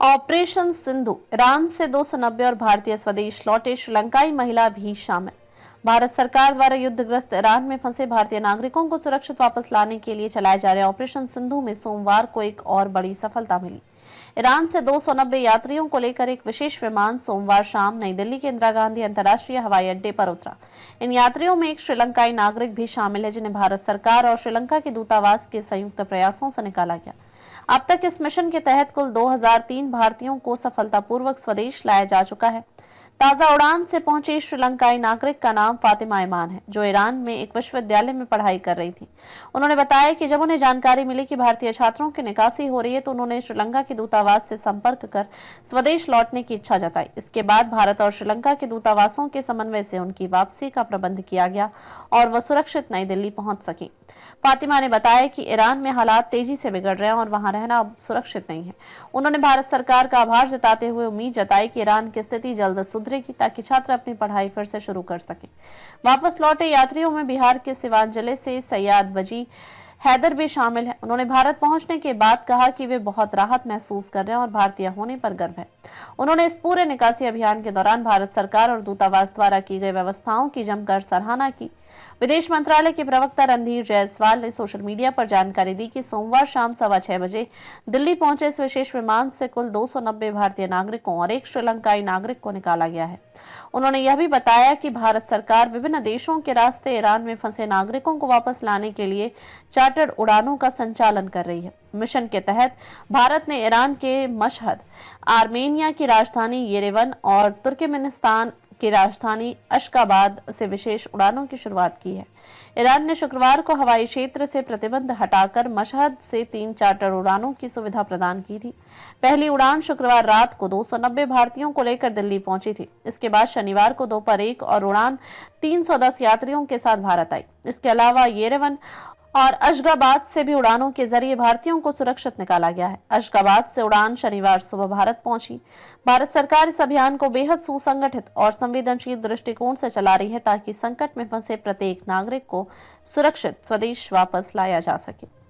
Operation Sindhu, Iran से 290 और भारतीय स्वदेश लौटे श्रीलंकाई महिला भी शामिल। भारत सरकार द्वारा युद्धग्रस्त ईरान में फंसे भारतीय नागरिकों को सुरक्षित वापस लाने के लिए चलाए जा रहे ऑपरेशन सिंधु में सोमवार को एक और बड़ी सफलता मिली। ईरान से 290 यात्रियों को लेकर एक विशेष विमान सोमवार शाम नई दिल्ली के इंदिरा गांधी अंतर्राष्ट्रीय हवाई अड्डे पर उतरा। इन यात्रियों में एक श्रीलंकाई नागरिक भी शामिल है, जिन्हें भारत सरकार और श्रीलंका के दूतावास के संयुक्त प्रयासों से निकाला गया। अब तक इस मिशन के तहत कुल 2003 भारतीयों को सफलतापूर्वक स्वदेश लाया जा चुका है। ताजा उड़ान से पहुंचे श्रीलंकाई नागरिक का नाम फातिमा ईमान है, जो ईरान में एक विश्वविद्यालय में पढ़ाई कर रही थी। उन्होंने बताया कि जब उन्हें जानकारी मिली कि भारतीय छात्रों की निकासी हो रही है, तो उन्होंने श्रीलंका के दूतावास से संपर्क कर स्वदेश लौटने की इच्छा जताई। इसके बाद भारत और श्रीलंका के दूतावासों के समन्वय से उनकी वापसी का प्रबंध किया गया और वह सुरक्षित नई दिल्ली पहुंच सकी। फातिमा ने बताया कि ईरान में हालात तेजी से बिगड़ रहे हैं और वहां रहना अब सुरक्षित नहीं है। उन्होंने भारत सरकार का आभार जताते हुए उम्मीद जताई कि ईरान की स्थिति जल्द सुधरेगी, ताकि छात्र अपनी पढ़ाई फिर से शुरू कर सकें। वापस लौटे यात्रियों में बिहार के सिवान जिले से सैयद वजी हैदर भी शामिल है। उन्होंने भारत पहुंचने के बाद कहा कि वे बहुत राहत महसूस कर रहे हैं और भारतीय होने पर गर्व है। उन्होंने इस पूरे निकासी अभियान के दौरान भारत सरकार और दूतावास द्वारा की गई व्यवस्थाओं की जमकर सराहना की। विदेश मंत्रालय के प्रवक्ता रणधीर जायसवाल ने सोशल मीडिया पर जानकारी दी कि सोमवार शाम 6:15 बजे दिल्ली पहुंचे इस विशेष विमान से कुल 290 भारतीय नागरिकों और एक श्रीलंकाई नागरिक को निकाला गया है। उन्होंने यह भी बताया कि भारत सरकार विभिन्न देशों के रास्ते ईरान में फंसे नागरिकों को वापस लाने के लिए चार्टर्ड उड़ानों का संचालन कर रही है। मिशन के तहत भारत ने ईरान के मशहद, आर्मेनिया की राजधानी येरेवन और तुर्कमेनिस्तान की राजधानी अशगाबाद से विशेष उड़ानों की शुरुआत की है। ईरान ने शुक्रवार को हवाई क्षेत्र से प्रतिबंध हटाकर मशहद से 3 चार्टर उड़ानों की सुविधा प्रदान की थी। पहली उड़ान शुक्रवार रात को 290 भारतीयों को लेकर दिल्ली पहुंची थी। इसके बाद शनिवार को दोपहर 1 और उड़ान 310 यात्रियों के साथ भारत आई। इसके अलावा येरेवन और अशगाबाद से भी उड़ानों के जरिए भारतीयों को सुरक्षित निकाला गया है। अशगाबाद से उड़ान शनिवार सुबह भारत पहुंची। भारत सरकार इस अभियान को बेहद सुसंगठित और संवेदनशील दृष्टिकोण से चला रही है, ताकि संकट में फंसे प्रत्येक नागरिक को सुरक्षित स्वदेश वापस लाया जा सके।